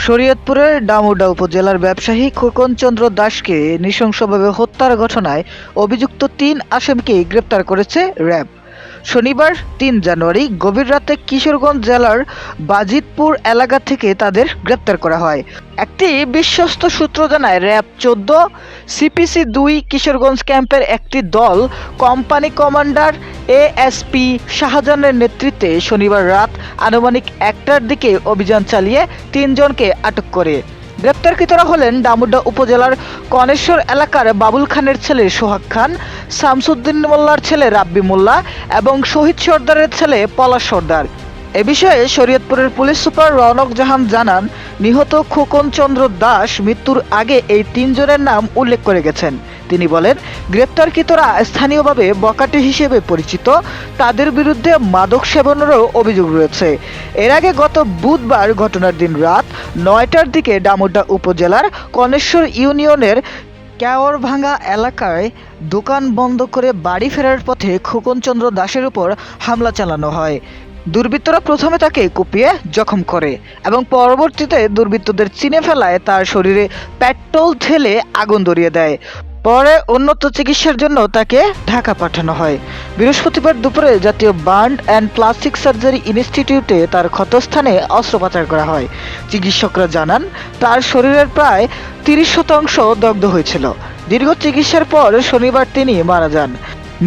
শরীয়তপুরের ডামুডা উপজেলার ব্যবসায়ী খোকন চন্দ্র দাসকে নৃশংসভাবে হত্যার ঘটনায় অভিযুক্ত ৩ আসামিকে গ্রেপ্তার করেছে র্যাব। শনিবার ৩ জানুয়ারি গভীর রাতে কিশোরগঞ্জ জেলার বাজিতপুর এলাকা থেকে তাদের গ্রেপ্তার করা হয়। একটি বিশ্বস্ত সূত্র জানায়, র্যাব ১৪ CPC-2 কিশোরগঞ্জ ক্যাম্পের একটি দল কোম্পানি কমান্ডার ASP শাহজাহানের নেতৃত্বে শনিবার রাত আনুমানিক ১টার দিকে অভিযান চালিয়ে ৩ জনকে আটক করে। গ্রেপ্তারকৃতরা হলেন ডামুড্যা উপজেলার কনেশ্বর এলাকার বাবুল খানের ছেলে সোহাগ খান, শামসুদ্দিন মোল্লার ছেলে রাব্বি মোল্লা এবং শহীদ সর্দারের ছেলে পলাশ সর্দার। এ বিষয়ে শরীয়তপুরের পুলিশ সুপার রওনক জাহান জানান, নিহত খোকন চন্দ্র দাস মৃত্যুর আগে এই ৩ জনের নাম উল্লেখ করে গেছেন। তিনি বলেন, গ্রেপ্তারকৃতরা স্থানীয়ভাবে বখাটে হিসেবে পরিচিত। তাদের বিরুদ্ধে মাদক সেবনেরও অভিযোগ রয়েছে। এর আগে গত বুধবার ঘটনার দিন রাত ৯টার দিকে ডামুড্যা উপজেলার কনেশ্বর ইউনিয়নের কেওড়ভাঙ্গা এলাকায় দোকান বন্ধ করে বাড়ি ফেরার পথে খোকন চন্দ্র দাসের উপর হামলা চালানো হয়। দুর্বৃত্তরা প্রথমে তাকে কুপিয়ে জখম করে এবং পরবর্তীতে দুর্বৃত্তদের চিনে ফেলায় তার শরীরে পেট্রোল ঢেলে আগুন ধরিয়ে দেয়। পরে উন্নত চিকিৎসার জন্য তাকে ঢাকা পাঠানো হয়। বৃহস্পতিবার দুপুরে জাতীয় বার্ন অ্যান্ড প্লাস্টিক সার্জারি ইনস্টিটিউটে তার ক্ষতস্থানে অস্ত্রোপচার করা হয়। চিকিৎসকরা জানান, তার শরীরের প্রায় ৩০% দগ্ধ হয়েছিল। দীর্ঘ চিকিৎসার পর শনিবার তিনি মারা যান।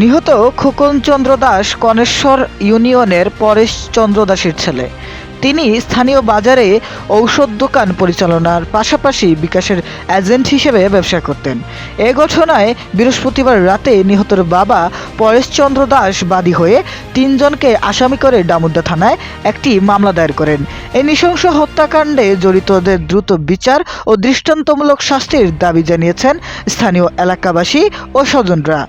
নিহত খোকন চন্দ্র দাস কনেশ্বর ইউনিয়নের পরেশ চন্দ্র দাসের ছেলে। তিনি স্থানীয় বাজারে ঔষধ দোকান পরিচালনার পাশাপাশি বিকাশের এজেন্ট হিসেবে ব্যবসা করতেন। এ ঘটনায় বৃহস্পতিবার রাতে নিহতের বাবা পরেশ চন্দ্র দাস বাদী হয়ে ৩ জনকে আসামি করে ডামুড্যা থানায় একটি মামলা দায়ের করেন। এই নৃশংস হত্যাকাণ্ডে জড়িতদের দ্রুত বিচার ও দৃষ্টান্তমূলক শাস্তির দাবি জানিয়েছেন স্থানীয় এলাকাবাসী ও স্বজনরা।